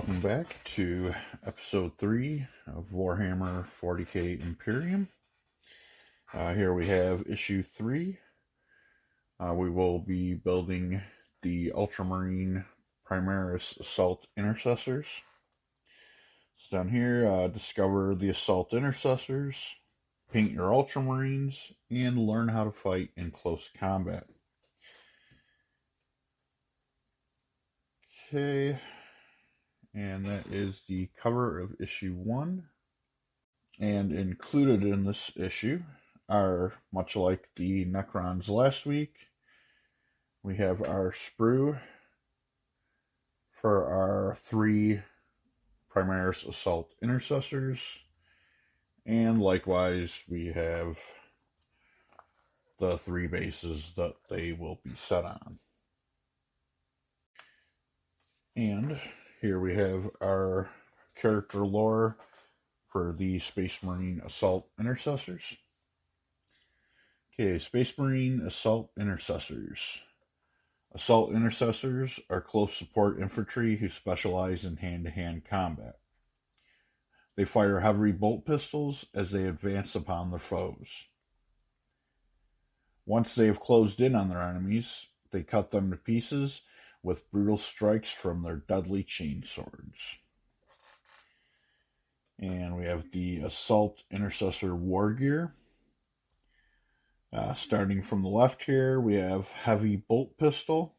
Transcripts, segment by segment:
Welcome back to episode 3 of Warhammer 40k Imperium. Here we have issue 3. We will be building the Ultramarine Primaris Assault Intercessors. So down here, discover the Assault Intercessors, paint your Ultramarines, and learn how to fight in close combat. Okay. And that is the cover of issue 1. And included in this issue are, much like the Necrons last week, we have our sprue for our 3 Primaris Assault Intercessors, and likewise we have the 3 bases that they will be set on. And here we have our character lore for the Space Marine Assault Intercessors. Okay, Space Marine Assault Intercessors. Assault Intercessors are close support infantry who specialize in hand-to-hand combat. They fire heavy bolt pistols as they advance upon their foes. Once they have closed in on their enemies, they cut them to pieces with brutal strikes from their deadly chain swords. And we have the Assault Intercessor War Gear. Starting from the left here, we have Heavy Bolt Pistol.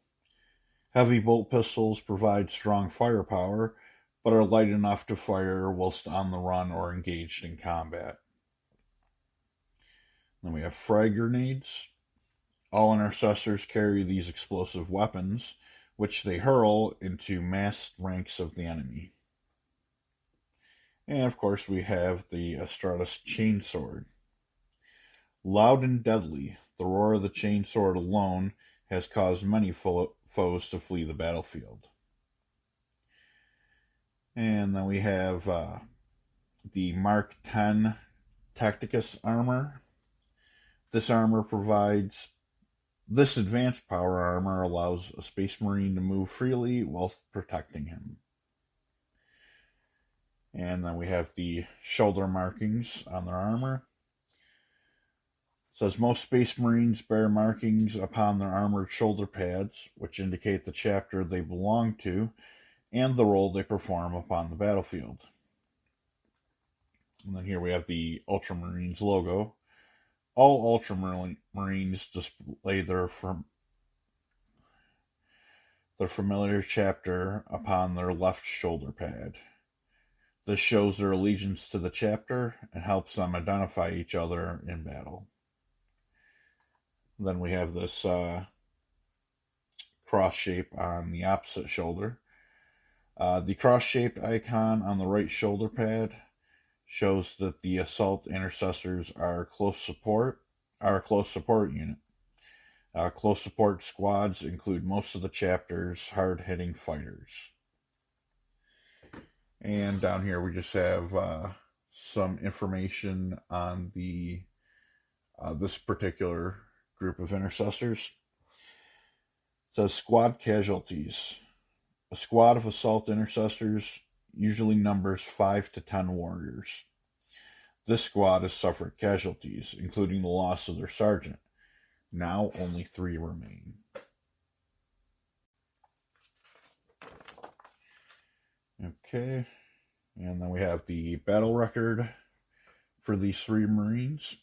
Heavy bolt pistols provide strong firepower, but are light enough to fire whilst on the run or engaged in combat. Then we have frag grenades. All intercessors carry these explosive weapons, which they hurl into massed ranks of the enemy. And of course we have the Astratus Chainsword. Loud and deadly, the roar of the chainsword alone has caused many foes to flee the battlefield. And then we have the Mark 10 Tacticus armor. This advanced power armor allows a Space Marine to move freely while protecting him. And then we have the shoulder markings on their armor. It says most Space Marines bear markings upon their armored shoulder pads, which indicate the chapter they belong to and the role they perform upon the battlefield. And then here we have the Ultramarines logo. All Ultramarines display their familiar chapter upon their left shoulder pad. This shows their allegiance to the chapter and helps them identify each other in battle. Then we have this cross shape on the opposite shoulder. The cross-shaped icon on the right shoulder pad shows that the Assault Intercessors are a close support unit. Close support squads include most of the chapter's hard-hitting fighters. And down here we just have some information on the this particular group of intercessors. It says squad casualties. A squad of Assault Intercessors usually numbers 5 to 10 warriors. This squad has suffered casualties, including the loss of their sergeant. Now only 3 remain. Okay, and then we have the battle record for these 3 Marines.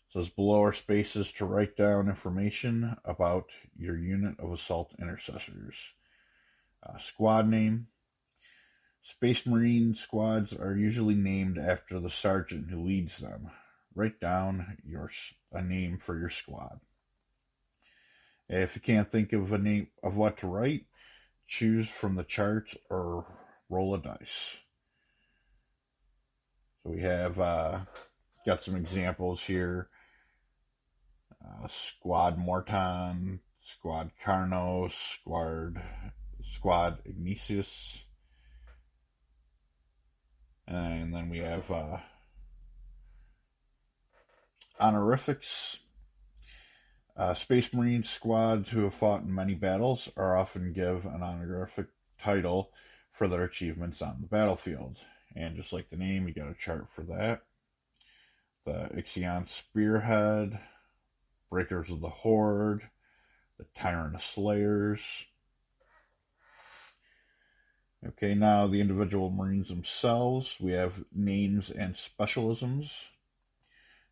It says below are spaces to write down information about your unit of Assault Intercessors. Squad name. Space Marine squads are usually named after the sergeant who leads them. Write down a name for your squad. If you can't think of a name of what to write, choose from the charts or roll a dice. So we have got some examples here. Squad Morton, Squad Carnos, Squad Ignatius, and then we have honorifics. Space Marine squads who have fought in many battles are often given an honorific title for their achievements on the battlefield. And just like the name, you got a chart for that. The Ixion Spearhead, Breakers of the Horde, the Tyrant of Slayers. Okay, now the individual Marines themselves. We have names and specialisms.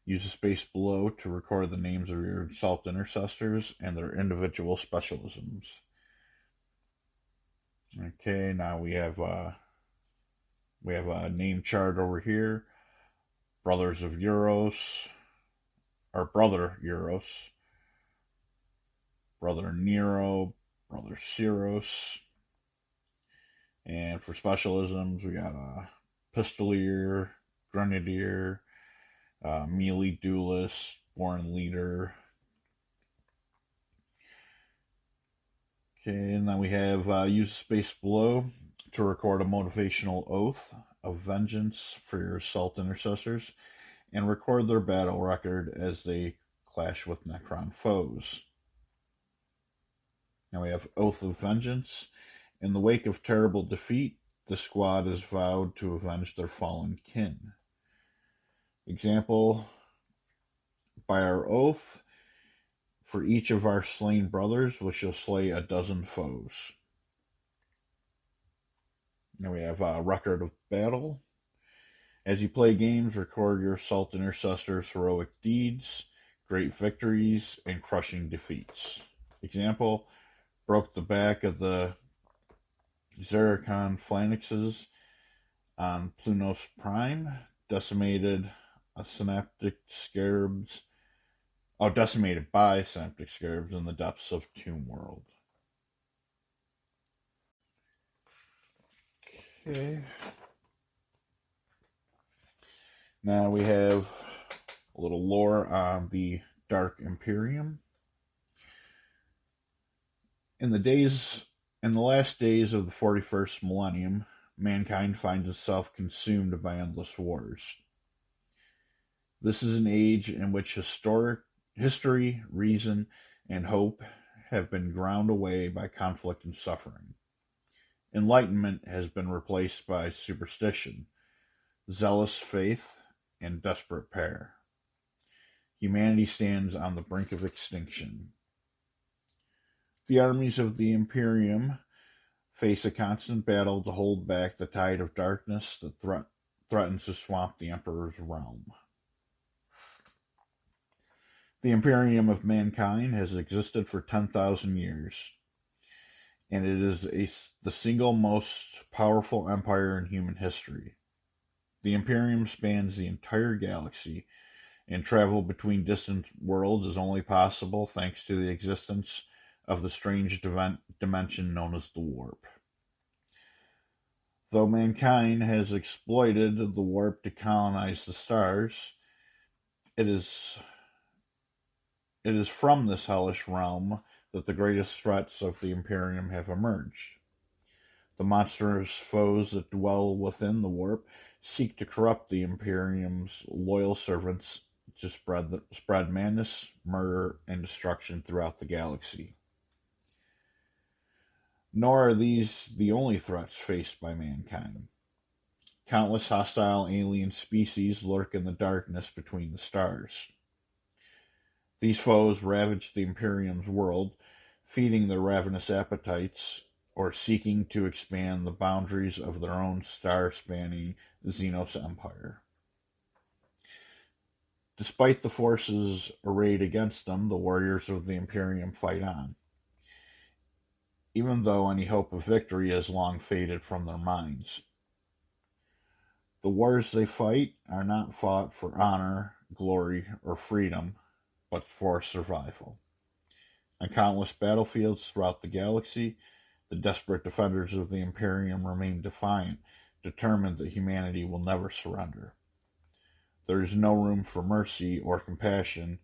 Use the space below to record the names of your Assault Intercessors and their individual specialisms. Okay, now we have a name chart over here. Brothers of Euros, or Brother Euros, Brother Nero, Brother Srories. And for specialisms, we got a Pistolier, Grenadier, Melee Duelist, Born Leader. Okay, and then we have use the space below to record a motivational oath of vengeance for your Assault Intercessors and record their battle record as they clash with Necron foes. Now we have Oath of Vengeance. In the wake of terrible defeat, the squad is vowed to avenge their fallen kin. Example, by our oath, for each of our slain brothers, we shall slay 12 foes. Now we have a record of battle. As you play games, record your Assault Intercessors' heroic deeds, great victories, and crushing defeats. Example, broke the back of the Zeracon phalanxes on Plunos Prime, decimated by synaptic scarabs in the depths of Tomb World. Okay. Now we have a little lore on the Dark Imperium. In the last days of the 41st millennium, mankind finds itself consumed by endless wars. This is an age in which history, reason, and hope have been ground away by conflict and suffering. Enlightenment has been replaced by superstition, zealous faith, and desperate prayer. Humanity stands on the brink of extinction. The armies of the Imperium face a constant battle to hold back the tide of darkness that threatens to swamp the Emperor's realm. The Imperium of mankind has existed for 10,000 years, and it is the single most powerful empire in human history. The Imperium spans the entire galaxy, and travel between distant worlds is only possible thanks to the existence of the strange dimension known as the warp. Though mankind has exploited the warp to colonize the stars, it is from this hellish realm that the greatest threats of the Imperium have emerged. The monstrous foes that dwell within the warp seek to corrupt the Imperium's loyal servants to spread madness, murder, and destruction throughout the galaxy. Nor are these the only threats faced by mankind. Countless hostile alien species lurk in the darkness between the stars. These foes ravage the Imperium's world, feeding their ravenous appetites or seeking to expand the boundaries of their own star-spanning Xenos empire. Despite the forces arrayed against them, the warriors of the Imperium fight on, even though any hope of victory has long faded from their minds. The wars they fight are not fought for honor, glory, or freedom, but for survival. On countless battlefields throughout the galaxy, the desperate defenders of the Imperium remain defiant, determined that humanity will never surrender. There is no room for mercy or compassion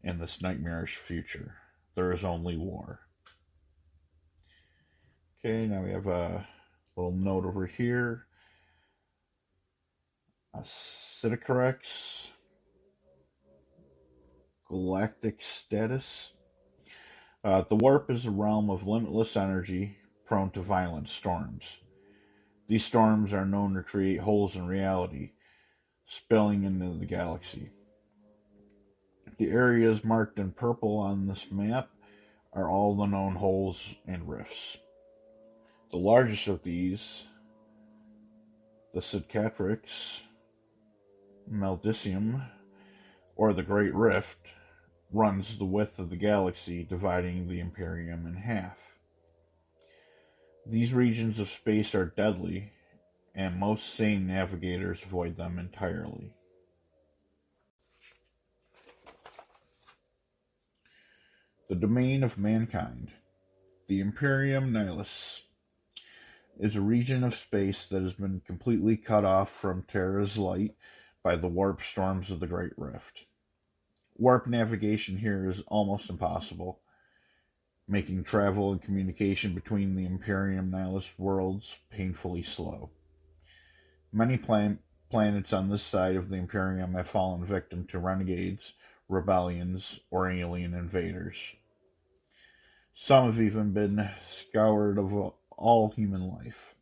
in this nightmarish future. There is only war. Okay, now we have a little note over here. Citadel galactic status. The warp is a realm of limitless energy, prone to violent storms. These storms are known to create holes in reality, spilling into the galaxy. The areas marked in purple on this map are all the known holes and rifts. The largest of these, the Cicatrix Maldicium, or the Great Rift, runs the width of the galaxy, dividing the Imperium in half. These regions of space are deadly, and most sane navigators avoid them entirely. The domain of mankind. The Imperium Nihilus is a region of space that has been completely cut off from Terra's light by the warp storms of the Great Rift. Warp navigation here is almost impossible, making travel and communication between the Imperium Nihilus worlds painfully slow. Many planets on this side of the Imperium have fallen victim to renegades, rebellions, or alien invaders. Some have even been scoured of all human life.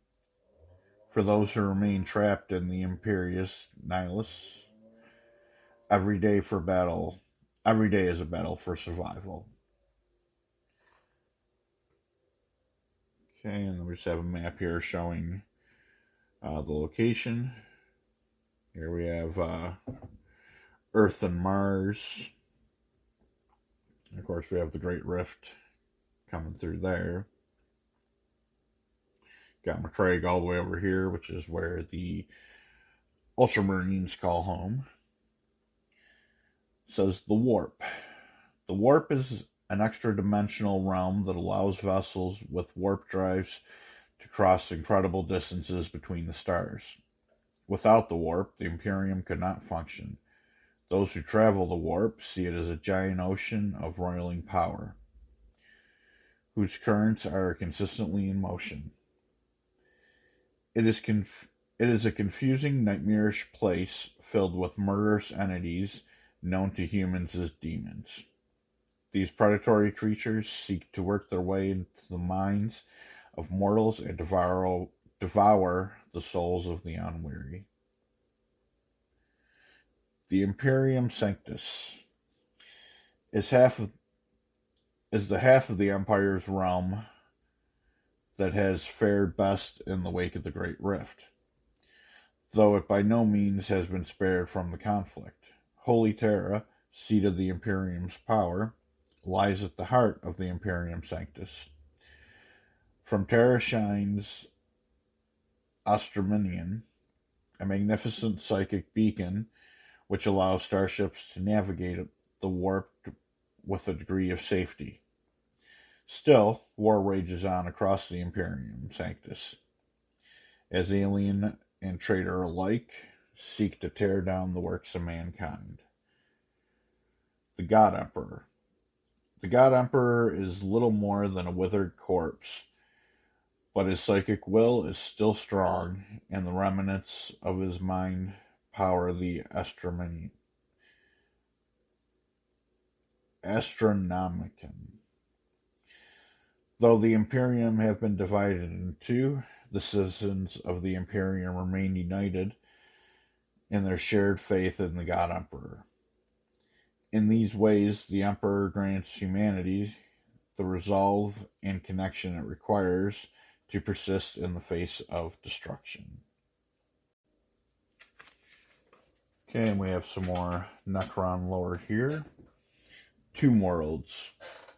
For those who remain trapped in the Imperius Nihilus, every day is a battle for survival. Okay, and we just have a map here showing the location. Here we have Earth and Mars. And of course, we have the Great Rift coming through there. Got Macraig all the way over here, which is where the Ultramarines call home. It says the Warp. The Warp is an extra-dimensional realm that allows vessels with warp drives to cross incredible distances between the stars. Without the warp, the Imperium could not function. Those who travel the warp see it as a giant ocean of roiling power, whose currents are consistently in motion. It is a confusing, nightmarish place filled with murderous entities known to humans as demons. These predatory creatures seek to work their way into the minds of mortals and devour the souls of the unwary. The Imperium Sanctus is the half of the Empire's realm that has fared best in the wake of the Great Rift, though it by no means has been spared from the conflict. Holy Terra, seat of the Imperium's power, lies at the heart of the Imperium Sanctus. From Terra shines Ostrominion, a magnificent psychic beacon which allows starships to navigate the warp with a degree of safety. Still, war rages on across the Imperium Sanctus, as alien and traitor alike seek to tear down the works of mankind. The God Emperor. The God Emperor is little more than a withered corpse, but his psychic will is still strong, and the remnants of his mind power the Astronomicon. Though the Imperium have been divided in two, the citizens of the Imperium remain united in their shared faith in the God Emperor. In these ways, the Emperor grants humanity the resolve and connection it requires to persist in the face of destruction. Okay, and we have some more Necron lore here. Tomb worlds.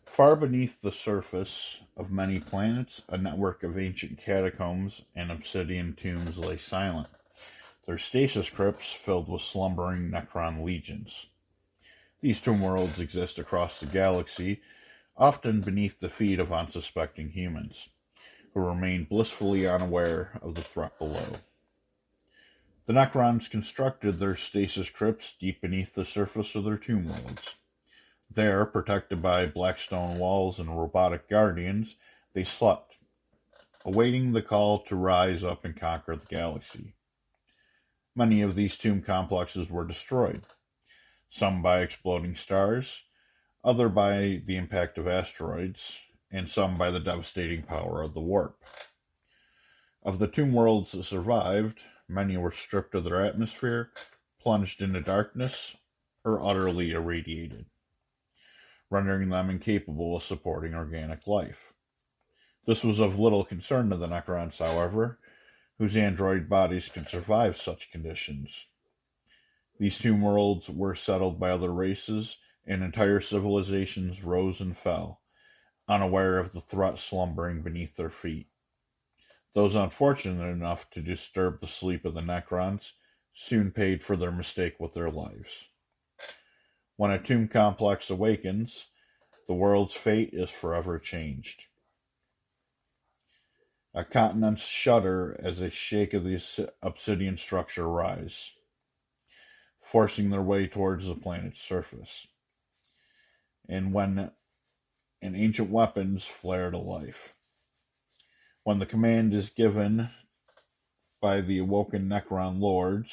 Far beneath the surface of many planets, a network of ancient catacombs and obsidian tombs lay silent, their stasis crypts filled with slumbering Necron legions. These tomb worlds exist across the galaxy, often beneath the feet of unsuspecting humans, who remain blissfully unaware of the threat below. The Necrons constructed their stasis crypts deep beneath the surface of their tomb worlds. There, protected by black stone walls and robotic guardians, they slept, awaiting the call to rise up and conquer the galaxy. Many of these tomb complexes were destroyed, some by exploding stars, other by the impact of asteroids, and some by the devastating power of the warp. Of the tomb worlds that survived, many were stripped of their atmosphere, plunged into darkness, or utterly irradiated, rendering them incapable of supporting organic life. This was of little concern to the Necrons, however, whose android bodies could survive such conditions. These tomb worlds were settled by other races, and entire civilizations rose and fell, unaware of the threat slumbering beneath their feet. Those unfortunate enough to disturb the sleep of the Necrons soon paid for their mistake with their lives. When a tomb complex awakens, the world's fate is forever changed. Continents shudder as they shake of the obsidian structure rise, forcing their way towards the planet's surface. And ancient weapons flare to life. When the command is given by the awoken Necron lords,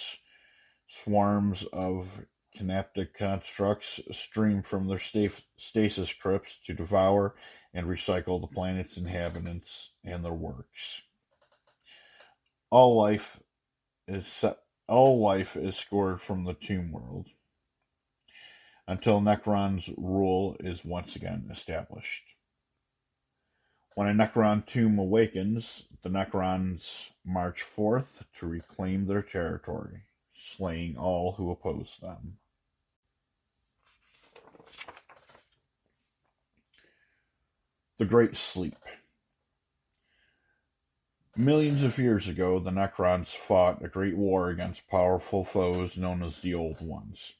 swarms of synaptic constructs stream from their stasis crypts to devour and recycle the planet's inhabitants and their works. All life is scored from the tomb world until Necron's rule is once again established. When a Necron tomb awakens, the Necrons march forth to reclaim their territory, slaying all who oppose them. The Great Sleep. Millions of years ago, the Necrons fought a great war against powerful foes known as the Old Ones.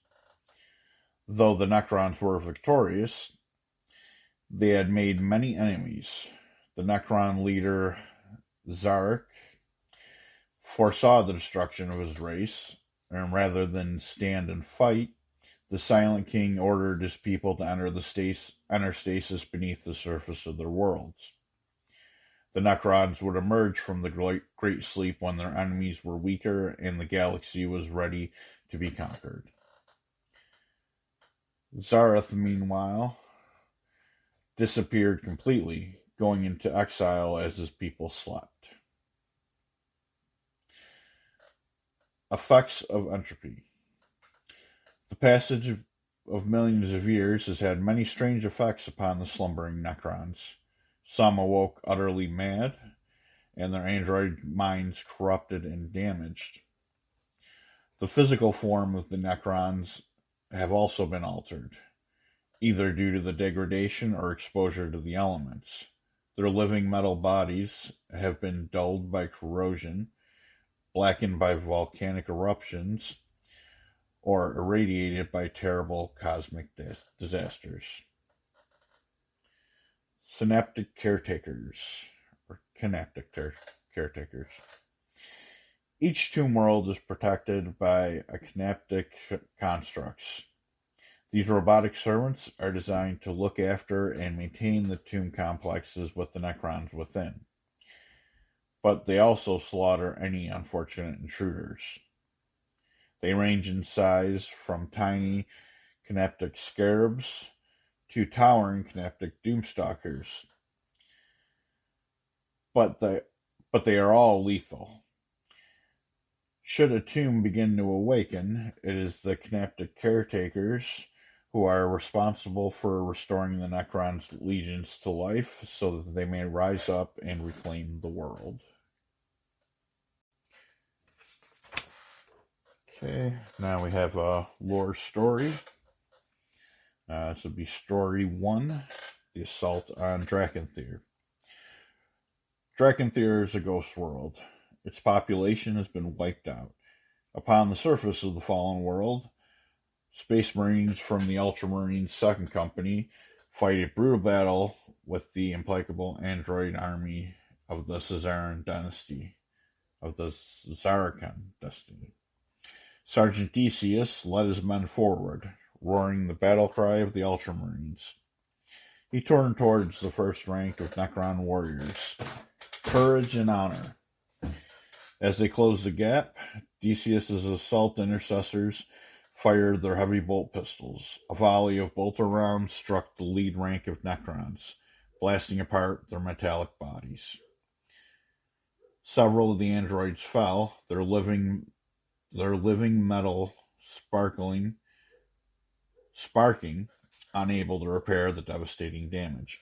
Though the Necrons were victorious, they had made many enemies. The Necron leader, Zarek, foresaw the destruction of his race, and rather than stand and fight, the Silent King ordered his people to enter stasis beneath the surface of their worlds. The Necrons would emerge from the Great Sleep when their enemies were weaker and the galaxy was ready to be conquered. Zareth, meanwhile, disappeared completely, going into exile as his people slept. Effects of entropy. The passage of millions of years has had many strange effects upon the slumbering Necrons. Some awoke utterly mad, and their android minds corrupted and damaged. The physical form of the Necrons have also been altered, either due to the degradation or exposure to the elements. Their living metal bodies have been dulled by corrosion, blackened by volcanic eruptions, or irradiated by terrible cosmic disasters. Synaptic caretakers, or Canaptic caretakers. Each tomb world is protected by a Canaptic constructs. These robotic servants are designed to look after and maintain the tomb complexes with the Necrons within. But they also slaughter any unfortunate intruders. They range in size from tiny Canaptic scarabs to towering Canaptic doomstalkers. But they are all lethal. Should a tomb begin to awaken, it is the Canaptic caretakers who are responsible for restoring the Necrons' legions to life so that they may rise up and reclaim the world. Okay, now we have a lore story. This would be Story 1, The Assault on Drakthyr. Drakthyr is a ghost world. Its population has been wiped out. Upon the surface of the fallen world, Space Marines from the Ultramarines Second Company fight a brutal battle with the implacable android army of the Zarkan dynasty. Sergeant Decius led his men forward, roaring the battle cry of the Ultramarines. He turned towards the first rank of Necron warriors. Courage and honor. As they closed the gap, Decius's assault intercessors fired their heavy bolt pistols. A volley of bolter rounds struck the lead rank of Necrons, blasting apart their metallic bodies. Several of the androids fell, their living metal sparking, unable to repair the devastating damage.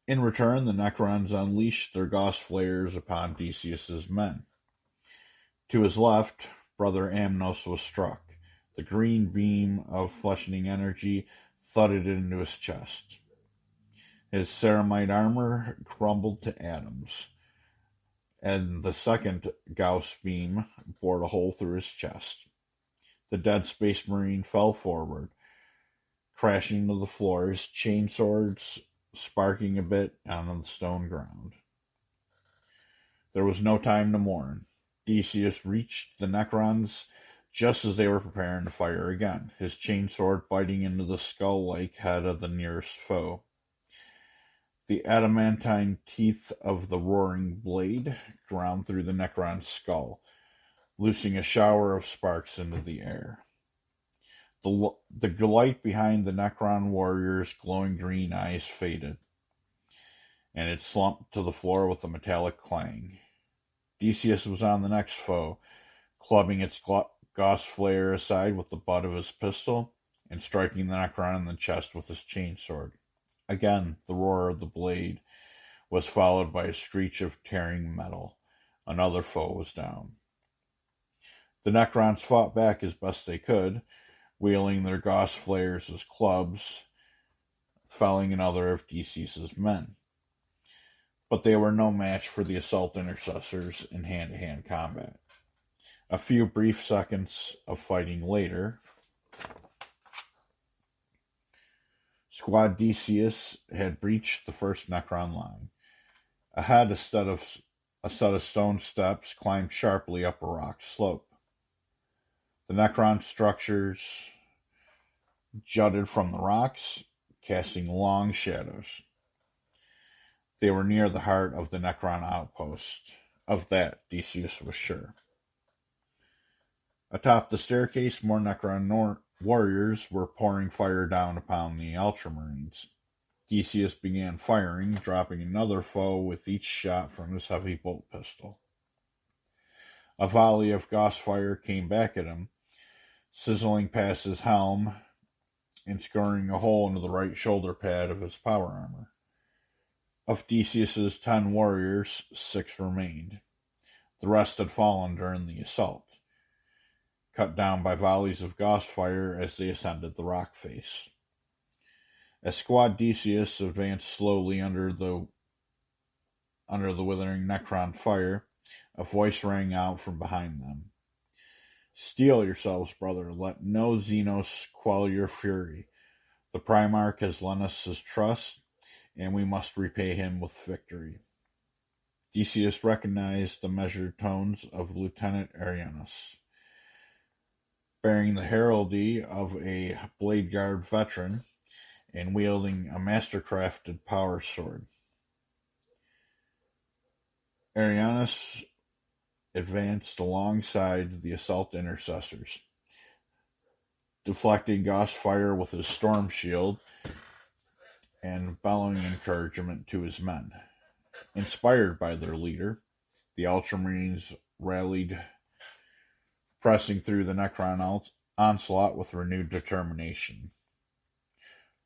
In return, the Necrons unleashed their Gauss flares upon Decius's men. To his left, Brother Amnos was struck. The green beam of fleshing energy thudded into his chest. His ceramite armor crumbled to atoms, and the second Gauss beam bored a hole through his chest. The dead Space Marine fell forward, crashing to the floor, his chain swords sparking a bit on the stone ground. There was no time to mourn. Decius reached the Necrons just as they were preparing to fire again, his chainsword biting into the skull-like head of the nearest foe. The adamantine teeth of the roaring blade ground through the Necron's skull, loosing a shower of sparks into the air. The light behind the Necron warrior's glowing green eyes faded, and it slumped to the floor with a metallic clang. Decius was on the next foe, clubbing its Gauss flare aside with the butt of his pistol and striking the Necron in the chest with his chainsword. Again, the roar of the blade was followed by a screech of tearing metal. Another foe was down. The Necrons fought back as best they could, wielding their Gauss flares as clubs, felling another of Decius's men. But they were no match for the assault intercessors in hand-to-hand combat. A few brief seconds of fighting later, Squad Decius had breached the first Necron line. Ahead, a set of stone steps climbed sharply up a rock slope. The Necron structures jutted from the rocks, casting long shadows. They were near the heart of the Necron outpost. Of that, Decius was sure. Atop the staircase, more Necron warriors were pouring fire down upon the Ultramarines. Decius began firing, dropping another foe with each shot from his heavy bolt pistol. A volley of Gauss fire came back at him, sizzling past his helm and scoring a hole into the right shoulder pad of his power armor. Of Decius's 10 warriors, 6 remained. The rest had fallen during the assault, cut down by volleys of Gauss fire as they ascended the rock face. As Squad Decius advanced slowly under the withering Necron fire, a voice rang out from behind them. "Steel yourselves, brother. Let no Xenos quell your fury. The Primarch has lent us his trust, and we must repay him with victory." Decius recognized the measured tones of Lieutenant Arianus. Bearing the heraldry of a Blade Guard veteran and wielding a mastercrafted power sword, Arianus advanced alongside the assault intercessors, deflecting Gauss fire with his storm shield and bellowing encouragement to his men. Inspired by their leader, the Ultramarines rallied, pressing through the Necron onslaught with renewed determination.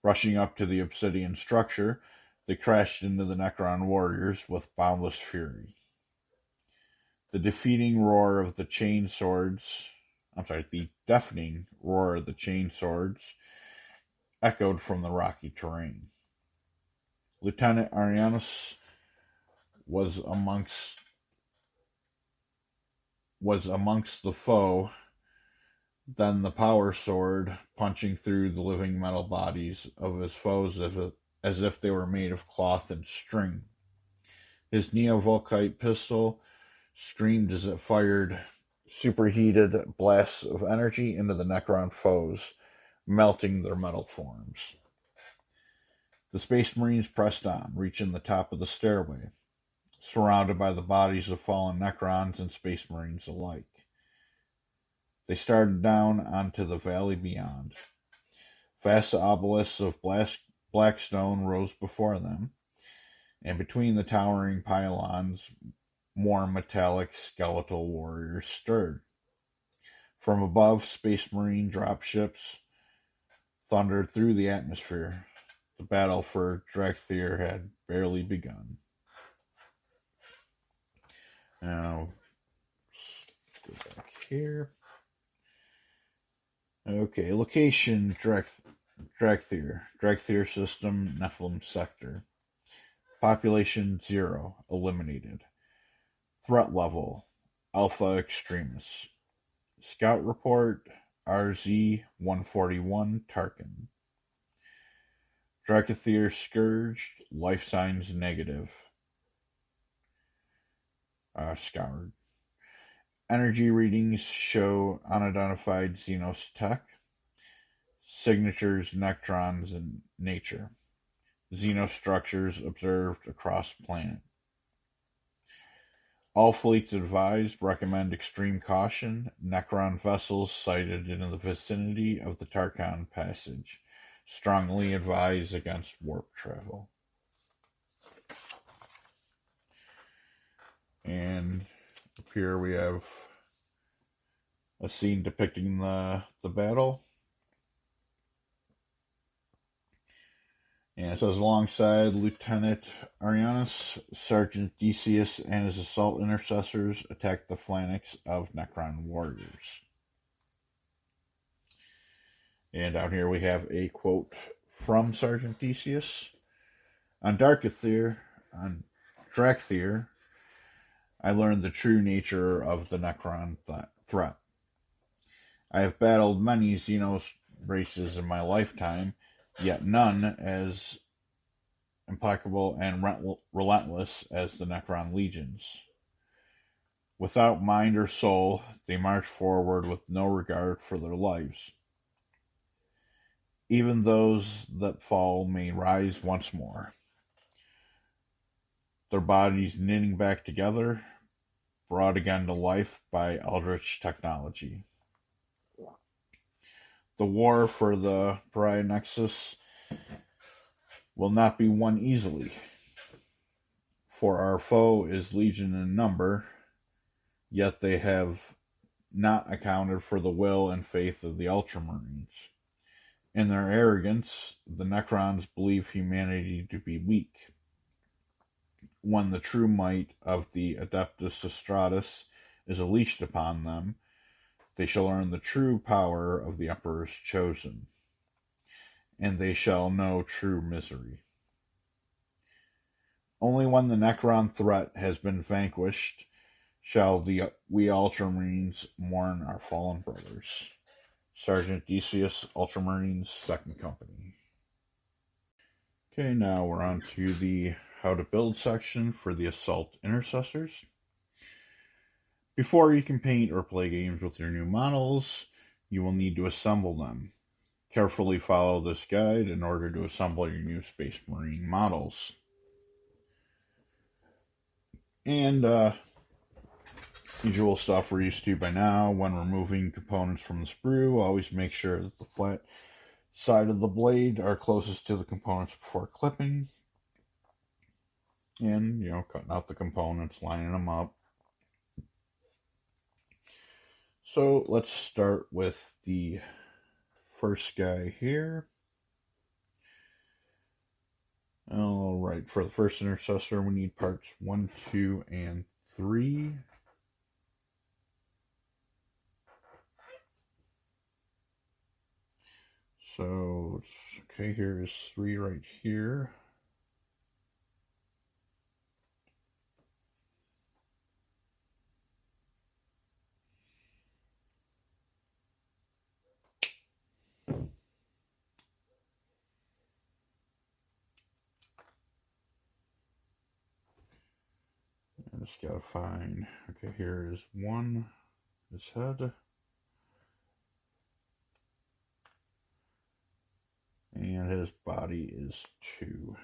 Rushing up to the obsidian structure, they crashed into the Necron warriors with boundless fury. The deafening roar of the chainswords echoed from the rocky terrain. Lieutenant Arianus was amongst the foe, then the power sword punching through the living metal bodies of his foes as if they were made of cloth and string. His Neovolkite pistol streamed as it fired superheated blasts of energy into the Necron foes, melting their metal forms. The Space Marines pressed on, reaching the top of the stairway, surrounded by the bodies of fallen Necrons and Space Marines alike. They started down onto the valley beyond. Vast obelisks of black stone rose before them, and between the towering pylons more metallic skeletal warriors stirred. From above, Space Marine dropships thundered through the atmosphere. The battle for Drakthyr had barely begun. Now, go back here. Okay, location Drakthyr. Drakthyr system, Nephilim sector. Population 0, eliminated. Threat level, Alpha Extremis. Scout report, RZ-141 Tarkin. Drakthyr scourged, life signs negative. Scoured. Energy readings show unidentified Xenos tech. Signatures, Necrons, and nature. Xenos structures observed across planet. All fleets advised recommend extreme caution. Necron vessels sighted in the vicinity of the Tarkon Passage. Strongly advise against warp travel. And up here we have a scene depicting the battle. And it says, alongside Lieutenant Arianus, Sergeant Decius and his assault intercessors attacked the phalanx of Necron warriors. And down here we have a quote from Sergeant Decius. On Drakthyr, I learned the true nature of the Necron threat. I have battled many Xenos races in my lifetime, yet none as implacable and relentless as the Necron legions. Without mind or soul, they march forward with no regard for their lives. Even those that fall may rise once more, their bodies knitting back together, brought again to life by eldritch technology. The war for the Pariah Nexus will not be won easily, for our foe is legion in number, yet they have not accounted for the will and faith of the Ultramarines. In their arrogance, the Necrons believe humanity to be weak, when the true might of the Adeptus Astartes is unleashed upon them. They shall learn the true power of the Emperor's chosen, and they shall know true misery. Only when the Necron threat has been vanquished shall we Ultramarines mourn our fallen brothers. Sergeant Decius, Ultramarines, 2nd Company. Okay, now we're on to the how to build section for the Assault Intercessors. Before you can paint or play games with your new models, you will need to assemble them. Carefully follow this guide in order to assemble your new Space Marine models. And usual stuff we're used to by now. When removing components from the sprue, always make sure that the flat side of the blade are closest to the components before clipping. And, cutting out the components, lining them up. So let's start with the first guy here. Alright, for the first intercessor, we need parts 1, 2, and 3. So, okay, here is 3 right here. I just gotta find, okay, here is 1, his head. And his body is 2.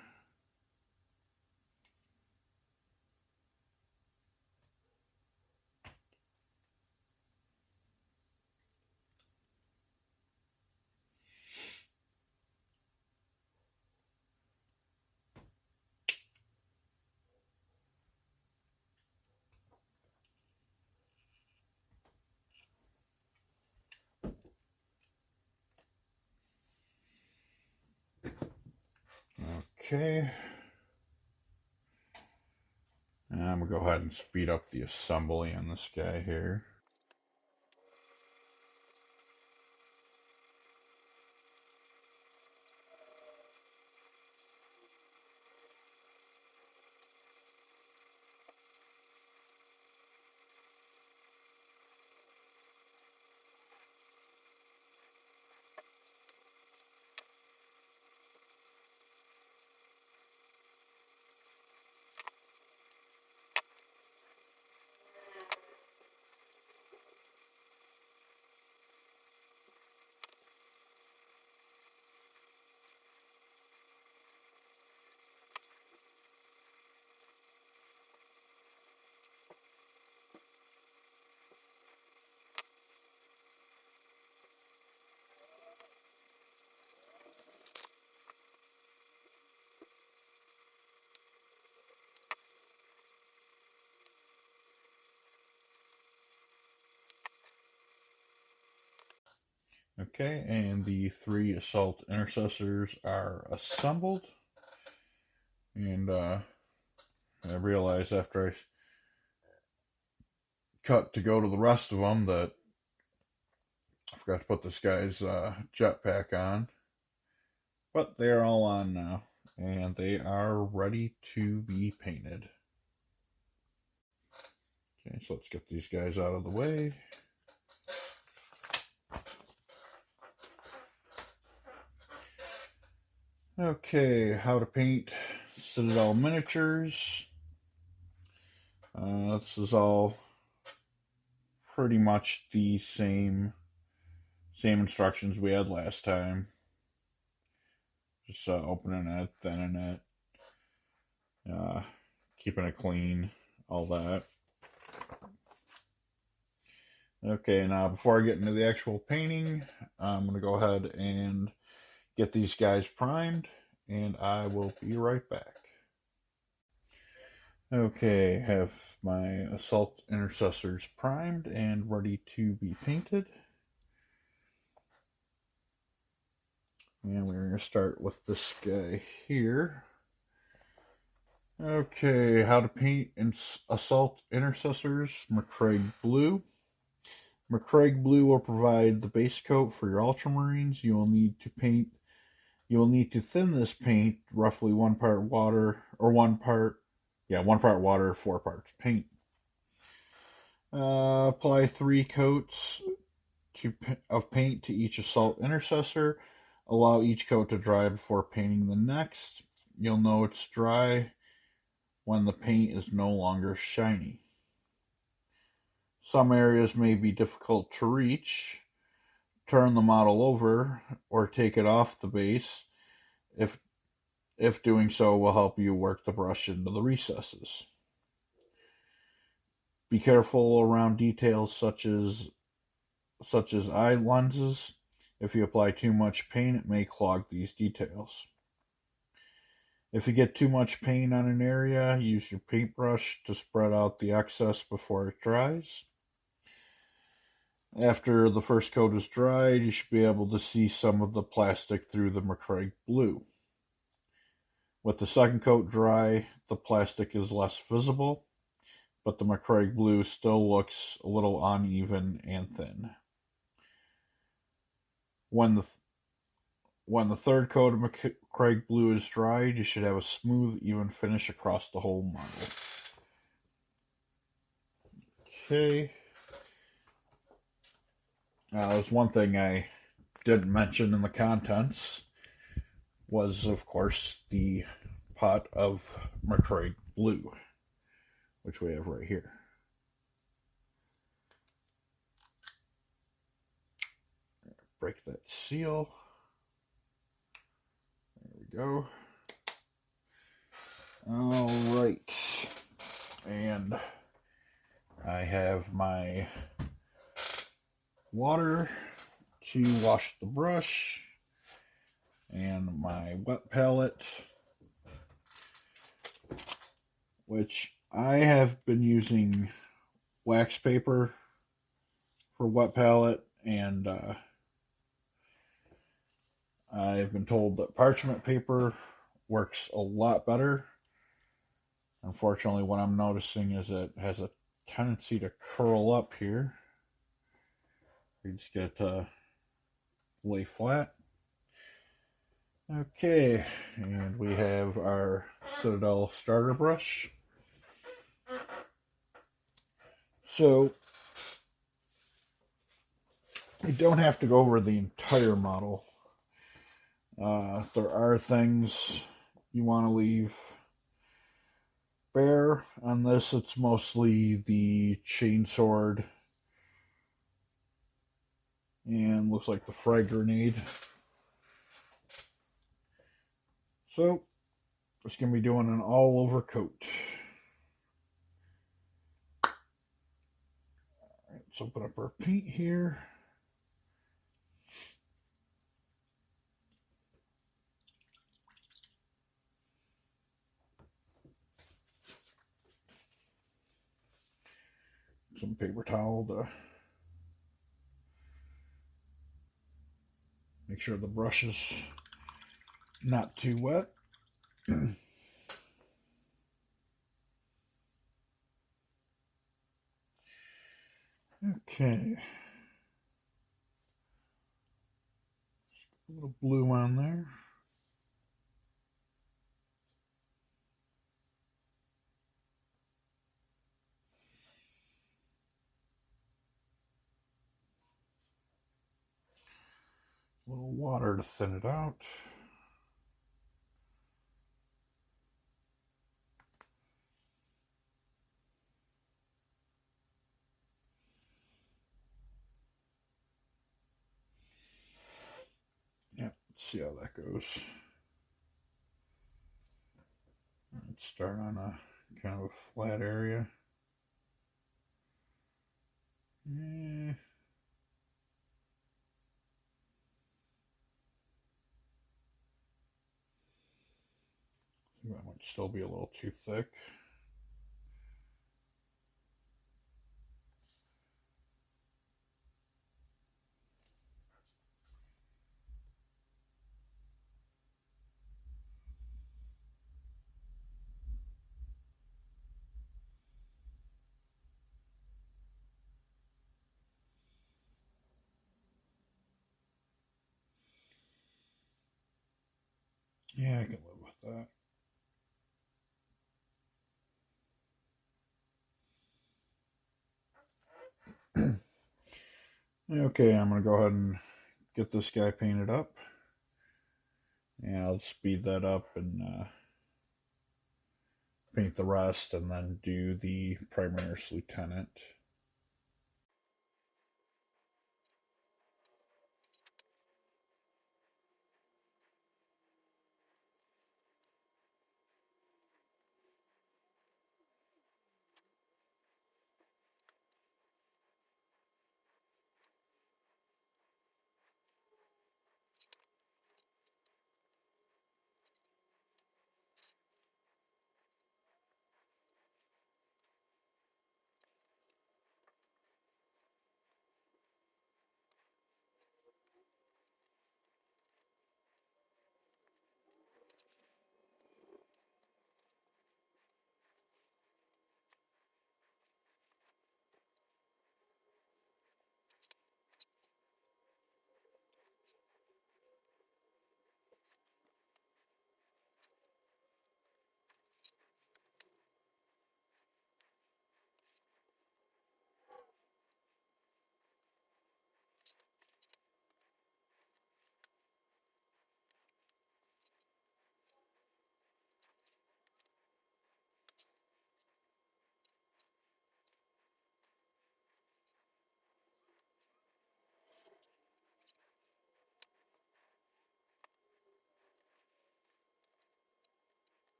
Okay. And I'm going to go ahead and speed up the assembly on this guy here. Okay, and the 3 assault intercessors are assembled. And I realized after I cut to go to the rest of them that I forgot to put this guy's jetpack on. But they are all on now, and they are ready to be painted. Okay, so let's get these guys out of the way. Okay, how to paint Citadel miniatures. This is all pretty much the same instructions we had last time. Just opening it, thinning it, keeping it clean, all that. Okay, now before I get into the actual painting, I'm going to go ahead and get these guys primed, and I will be right back. Okay, have my assault intercessors primed and ready to be painted. And we're going to start with this guy here. Okay, how to paint assault intercessors, MacLeod Blue. MacLeod Blue will provide the base coat for your Ultramarines. You will need to thin this paint roughly 1 part water, or 1 part water, 4 parts paint. Apply 3 coats of paint to each assault intercessor. Allow each coat to dry before painting the next. You'll know it's dry when the paint is no longer shiny. Some areas may be difficult to reach. Turn the model over or take it off the base. If doing so will help you work the brush into the recesses. Be careful around details such as eye lenses. If you apply too much paint, it may clog these details. If you get too much paint on an area, use your paintbrush to spread out the excess before it dries. After the first coat is dried, you should be able to see some of the plastic through the MacLeod Blue. With the second coat dry, the plastic is less visible, but the MacLeod Blue still looks a little uneven and thin. When the third coat of MacLeod Blue is dried, you should have a smooth, even finish across the whole model. Okay. There's one thing I didn't mention in the contents was, of course, the pot of MacLeod Blue, which we have right here. Break that seal. There we go. All right. And I have my water to wash the brush and my wet palette, which I have been using wax paper for wet palette, and I've been told that parchment paper works a lot better. Unfortunately, what I'm noticing is it has a tendency to curl up here. You just get to lay flat. Okay, and we have our Citadel starter brush. So you don't have to go over the entire model. There are things you want to leave bare. On this, it's mostly the chainsword and looks like the frag grenade. So, just going to be doing an all-over coat. Alright, let's open up our paint here. Some paper towel to make sure the brush is not too wet. Okay. A little blue on there. A little water to thin it out. Yeah, let's see how that goes. Let's start on a kind of a flat area. Yeah. That might still be a little too thick. Yeah, I can live with that. Okay, I'm going to go ahead and get this guy painted up. And I'll speed that up and paint the rest and then do the Primaris Lieutenant.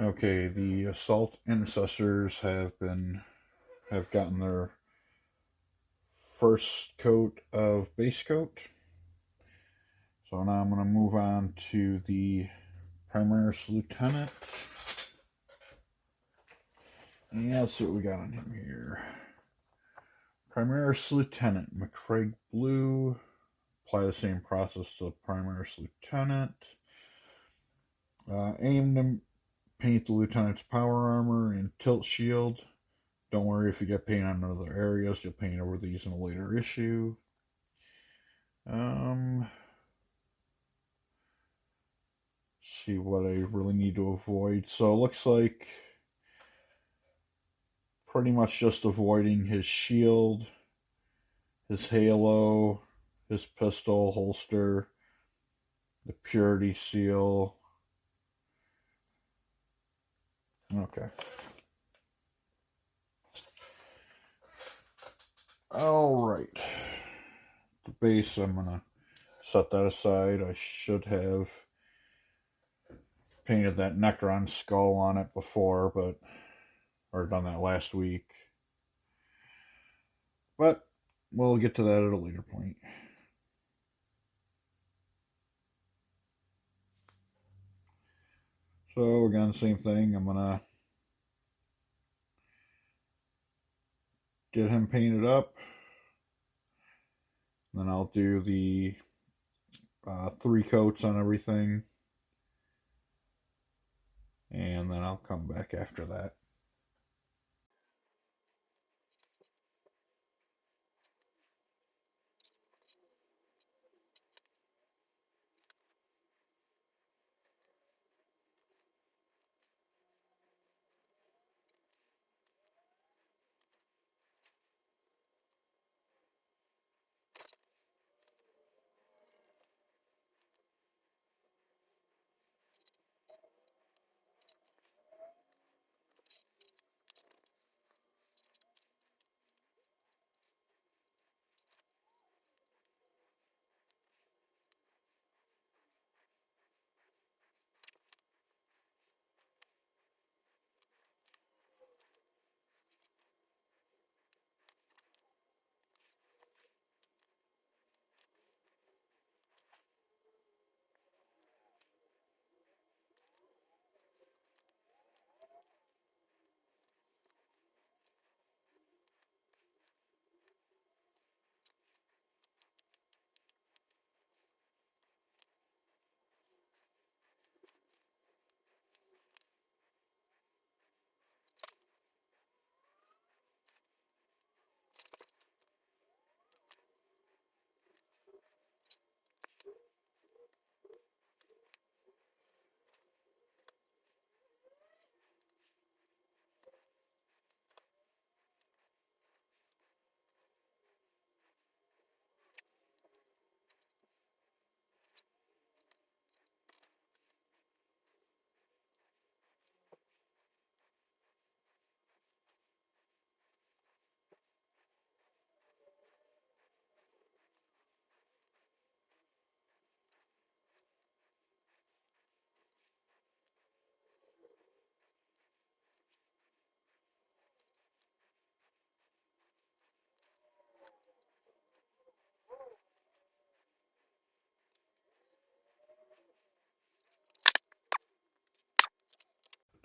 Okay, the Assault Intercessors have gotten their first coat of base coat. So now I'm going to move on to the Primaris Lieutenant. Yeah, let's see what we got on him here. Primaris Lieutenant, McCraig Blue. Apply the same process to the Primaris Lieutenant. Aim to paint the Lieutenant's power armor and tilt shield. Don't worry if you get paint on other areas, you'll paint over these in a later issue. See what I really need to avoid. So it looks like pretty much just avoiding his shield, his halo, his pistol holster, the purity seal. Okay. All right. The base, I'm going to set that aside. I should have painted that Necron skull on it before, or done that last week. But we'll get to that at a later point. So again, same thing. I'm gonna get him painted up. Then I'll do the 3 coats on everything. And then I'll come back after that.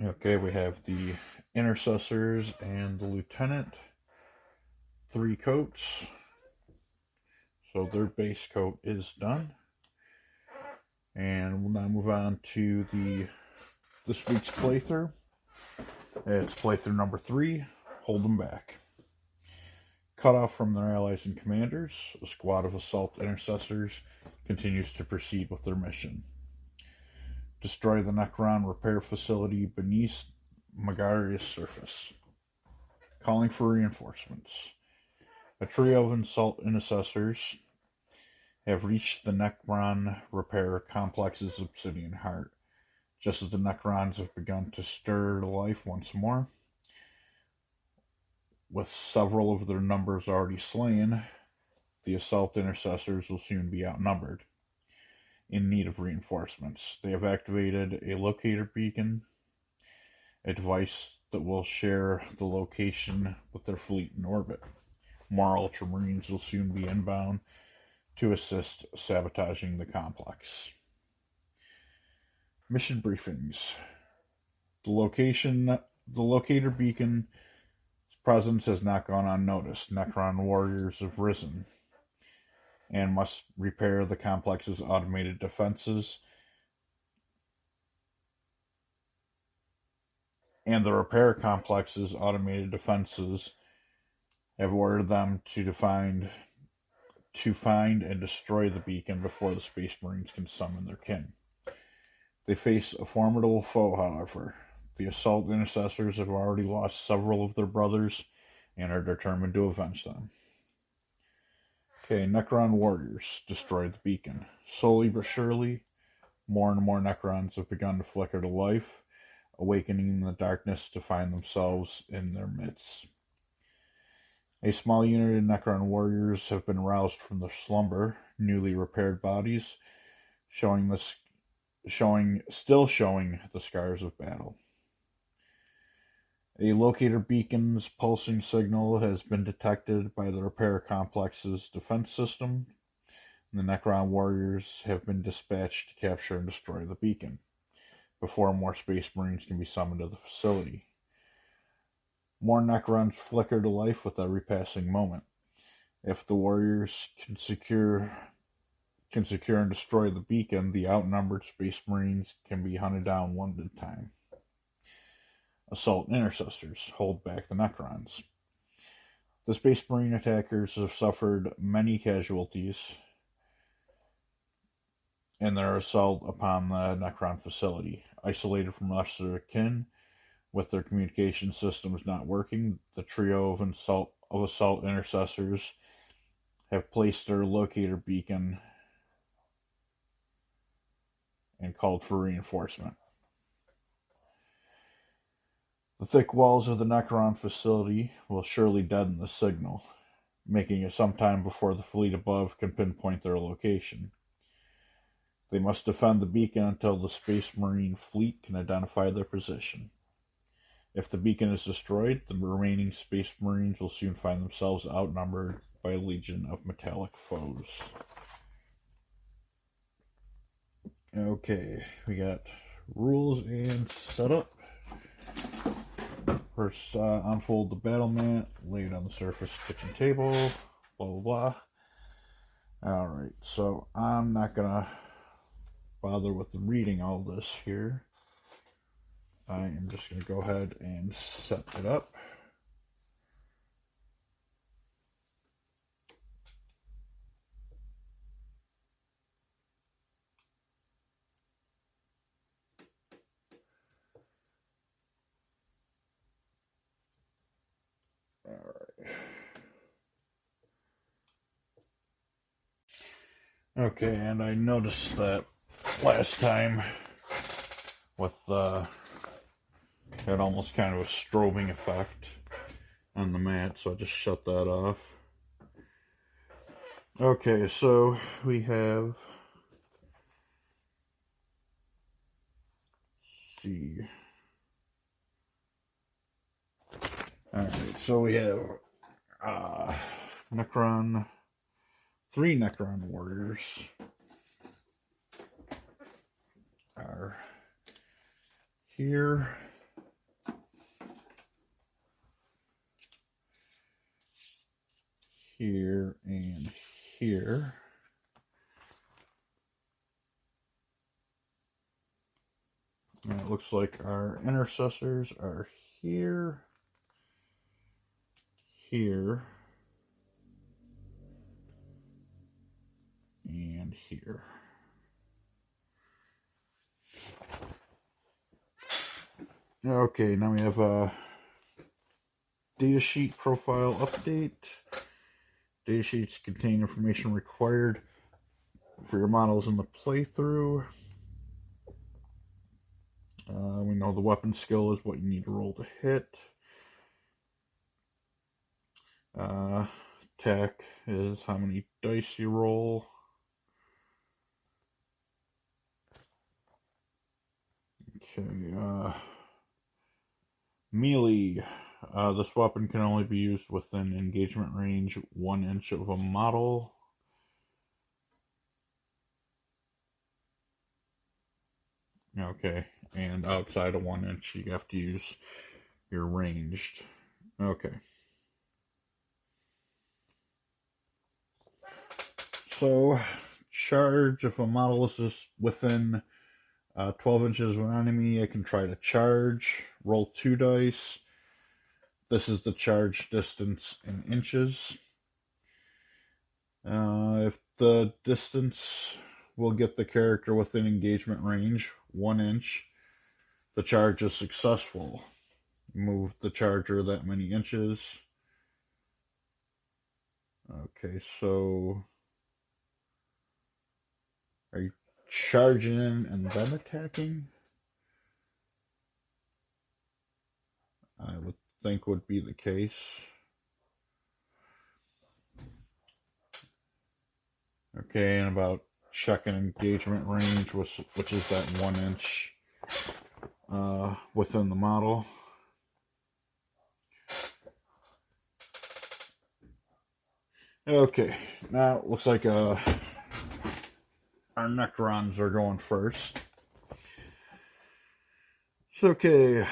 Okay, we have the Intercessors and the Lieutenant. 3 coats. So their base coat is done. And we'll now move on to this week's playthrough. It's playthrough number 3, Hold Them Back. Cut off from their allies and commanders, a squad of assault intercessors continues to proceed with their mission. Destroy the Necron repair facility beneath Magaria's surface. Calling for reinforcements. A trio of assault intercessors have reached the Necron repair complex's obsidian heart. Just as the Necrons have begun to stir to life once more, with several of their numbers already slain, the assault intercessors will soon be outnumbered. In need of reinforcements, they have activated a locator beacon a device that will share the location with their fleet in orbit. More Ultramarines will soon be inbound to assist sabotaging the complex. Mission briefings. The locator beacon's presence has not gone unnoticed. Necron warriors have risen and must repair the complex's automated defenses. And the repair complex's automated defenses have ordered them to find and destroy the beacon before the Space Marines can summon their kin. They face a formidable foe, however. The Assault Intercessors have already lost several of their brothers and are determined to avenge them. Okay, Necron warriors destroy the beacon. Slowly but surely, more and more Necrons have begun to flicker to life, awakening in the darkness to find themselves in their midst. A small unit of Necron warriors have been roused from their slumber, newly repaired bodies, still showing the scars of battle. A locator beacon's pulsing signal has been detected by the repair complex's defense system. The Necron warriors have been dispatched to capture and destroy the beacon before more Space Marines can be summoned to the facility. More Necrons flicker to life with every passing moment. If the warriors can secure and destroy the beacon, the outnumbered Space Marines can be hunted down one at a time. Assault Intercessors hold back the Necrons. The Space Marine attackers have suffered many casualties in their assault upon the Necron facility. Isolated from the rest of their kin, with their communication systems not working, the trio of assault intercessors have placed their locator beacon and called for reinforcement. The thick walls of the Necron facility will surely deaden the signal, making it some time before the fleet above can pinpoint their location. They must defend the beacon until the Space Marine fleet can identify their position. If the beacon is destroyed, the remaining Space Marines will soon find themselves outnumbered by a legion of metallic foes. Okay, we got rules and setup. First, unfold the battle mat, lay it on the surface kitchen table, blah blah blah. Alright, so I'm not gonna bother with reading all this here. I am just going to go ahead and set it up. Alright. Okay, and I noticed that last time with had almost kind of a strobing effect on the mat, so I just shut that off. Okay, so we have, let's see. Alright, so we have three Necron warriors are here. Here and here. And it looks like our intercessors are here, here, and here. Okay, now we have a datasheet profile update. Datasheets contain information required for your models in the playthrough. We know the weapon skill is what you need to roll to hit. Attack is how many dice you roll. Okay, Melee. This weapon can only be used within engagement range 1 inch of a model. Okay, and outside of 1 inch, you have to use your ranged. Okay. So, charge, if a model is within 12 inches of an enemy, I can try to charge, roll 2 dice. This is the charge distance in inches. If the distance will get the character within engagement range, 1 inch, the charge is successful. Move the charger that many inches. Okay, so are you charging in and then attacking? I would think would be the case. Okay, and about checking engagement range, which is that 1 inch within the model. Okay, now it looks like our Necrons are going first. So, okay,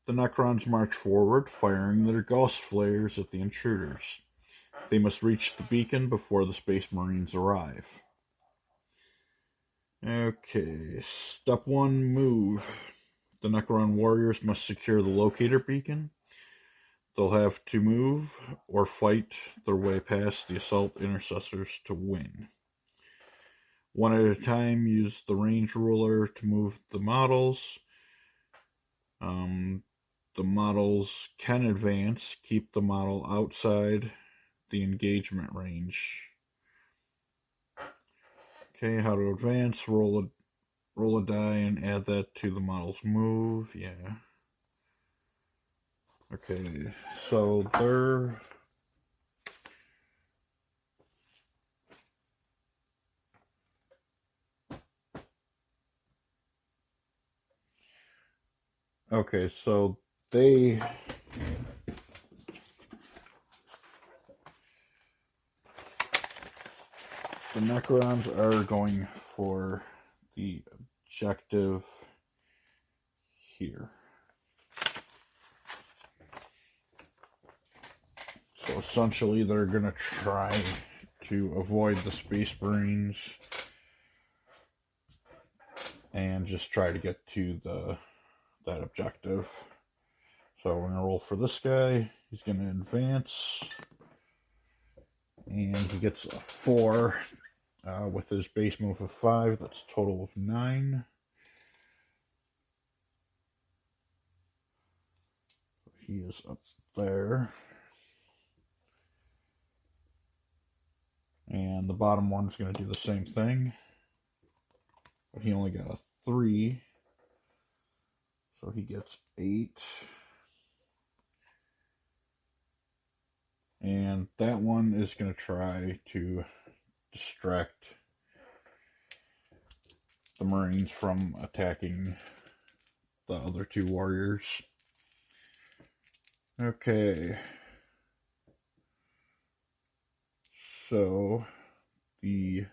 the Necrons march forward, firing their ghost flares at the intruders. They must reach the beacon before the Space Marines arrive. Okay, step 1, move. The Necron warriors must secure the locator beacon. They'll have to move or fight their way past the assault intercessors to win. One at a time, use the range ruler to move the models. The models can advance. Keep the model outside the engagement range. Okay, how to advance. Roll a die and add that to the model's move. Yeah. Okay, so they're... Okay, so they... The Necrons are going for the objective here. So essentially they're going to try to avoid the Space Marines and just try to get to that objective. So we're going to roll for this guy. He's going to advance. And he gets a 4 with his base move of 5. That's a total of 9. He is up there. And the bottom one's going to do the same thing. But he only got a 3. So he gets 8. And that one is going to try to distract the Marines from attacking the other 2 warriors. Okay. So, where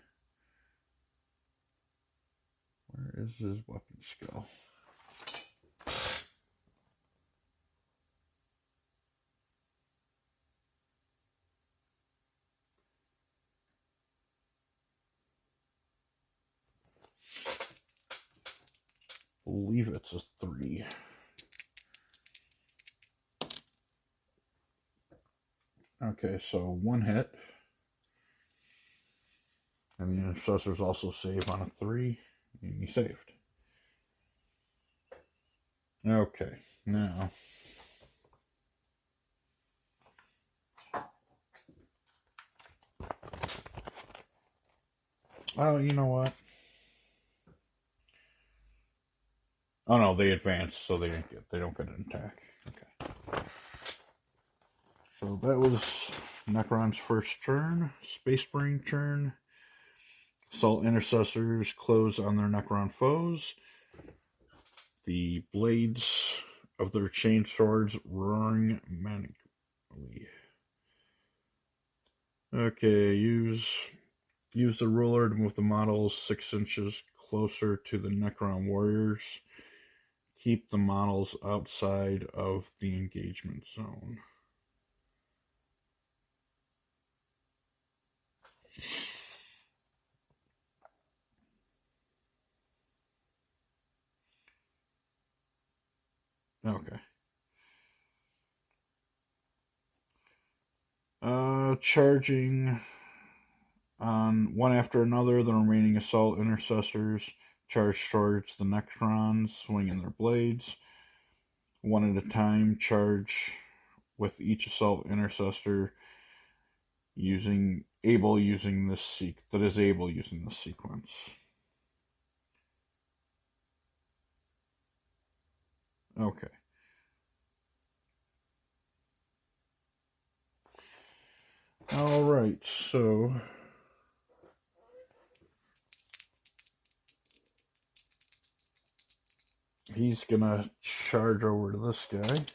is his weapon skill? I believe it's a 3. Okay, so 1 hit. And the Intercessors also save on a 3. And he saved. Okay, now. Oh, you know what? Oh no, they advance, so they don't get an attack. Okay. So that was Necron's first turn. Space Marine turn. Assault Intercessors close on their Necron foes. The blades of their chain swords roaring manfully. Okay, use the ruler to move the models 6 inches closer to the Necron warriors. Keep the models outside of the engagement zone. Okay. Charging on one after another, the remaining assault intercessors charge towards the Necrons, swinging their blades. One at a time, charge with each assault intercessor using this sequence. Okay. All right. So he's gonna charge over to this guy.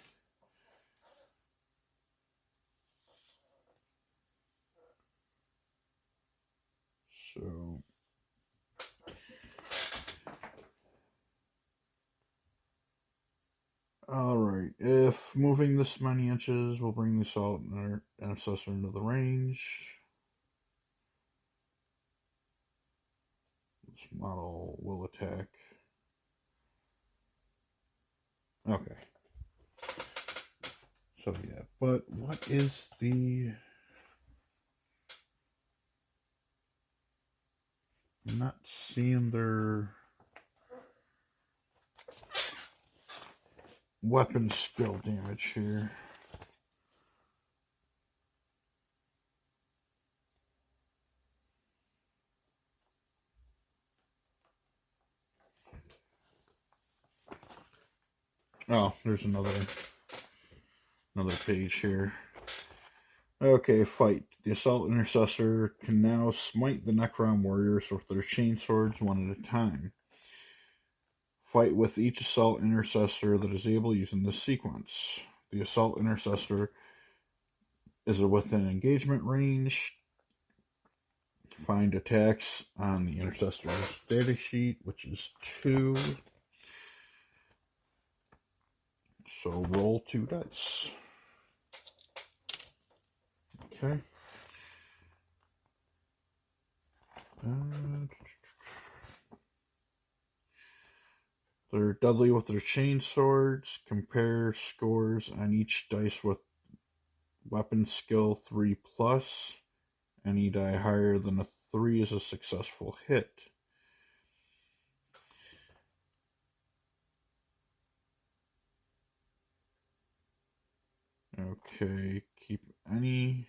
So alright, if moving this many inches will bring the assault intercessor into the range. This model will attack. Okay. So yeah, but what is the... I'm not seeing their weapon skill damage here. Oh, there's another page here. Okay, fight. The assault intercessor can now smite the Necron warriors with their chain swords one at a time. Fight with each assault intercessor that is able using this sequence. The assault intercessor is within engagement range. Find attacks on the intercessor's data sheet, which is 2. So roll 2 dice. Okay. They're deadly with their chain swords. Compare scores on each dice with weapon skill 3+. Any die higher than a 3 is a successful hit. Okay, keep any.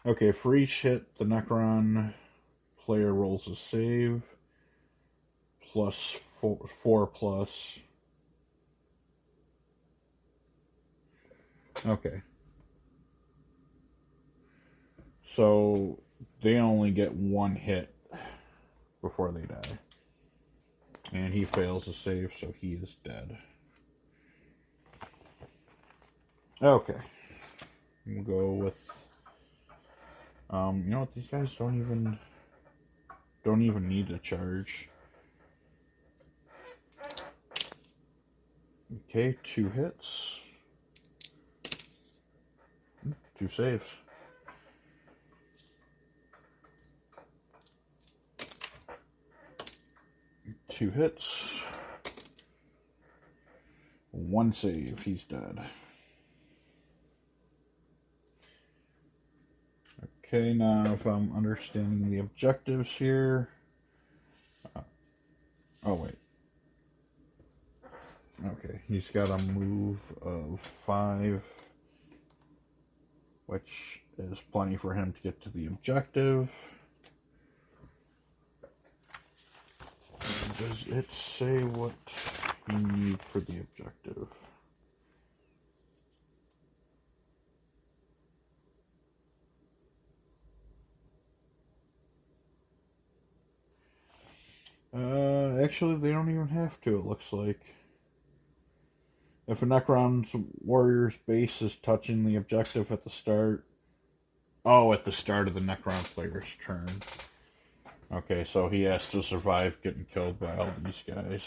Okay, for each hit, the Necron player rolls a save plus 4+. Okay. So they only get 1 hit before they die. And he fails a save, so he is dead. Okay. We'll go with... you know what? These guys don't even need to charge. Okay, 2 hits. 2 saves. Two hits. 1 save. He's dead. Okay, now if I'm understanding the objectives here... oh, wait. Okay, he's got a move of 5, which is plenty for him to get to the objective. Does it say what you need for the objective? Actually, they don't even have to, it looks like. If a Necron's warrior's base is touching the objective at the start... Oh, at the start of the Necron player's turn. Okay, so he has to survive getting killed by all these guys.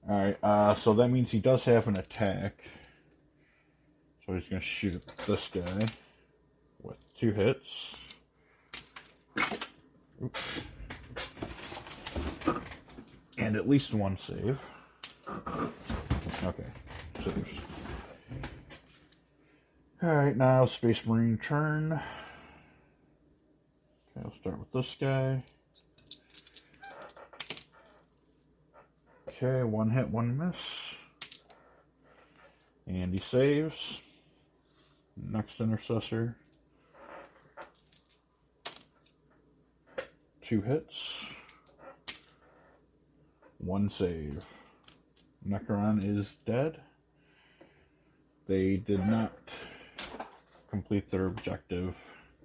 Alright, so that means he does have an attack. So he's going to shoot at this guy with 2 hits. Oops. And at least 1 save. Okay, saves. Alright, now Space Marine turn. Okay, I'll start with this guy. Okay, 1 hit, 1 miss. And he saves. Next Intercessor. 2 hits. 1 save. Necron is dead. They did not complete their objective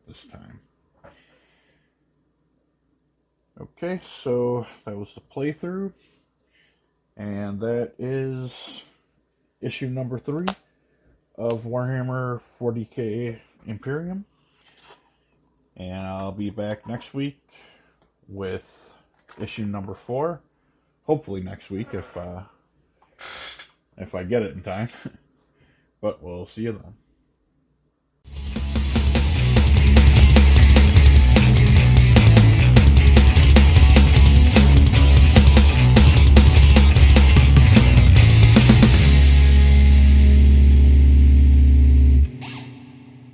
this time. Okay, so that was the playthrough. And that is issue number 3 of Warhammer 40k Imperium. And I'll be back next week with issue number 4. Hopefully next week if I get it in time. But we'll see you then.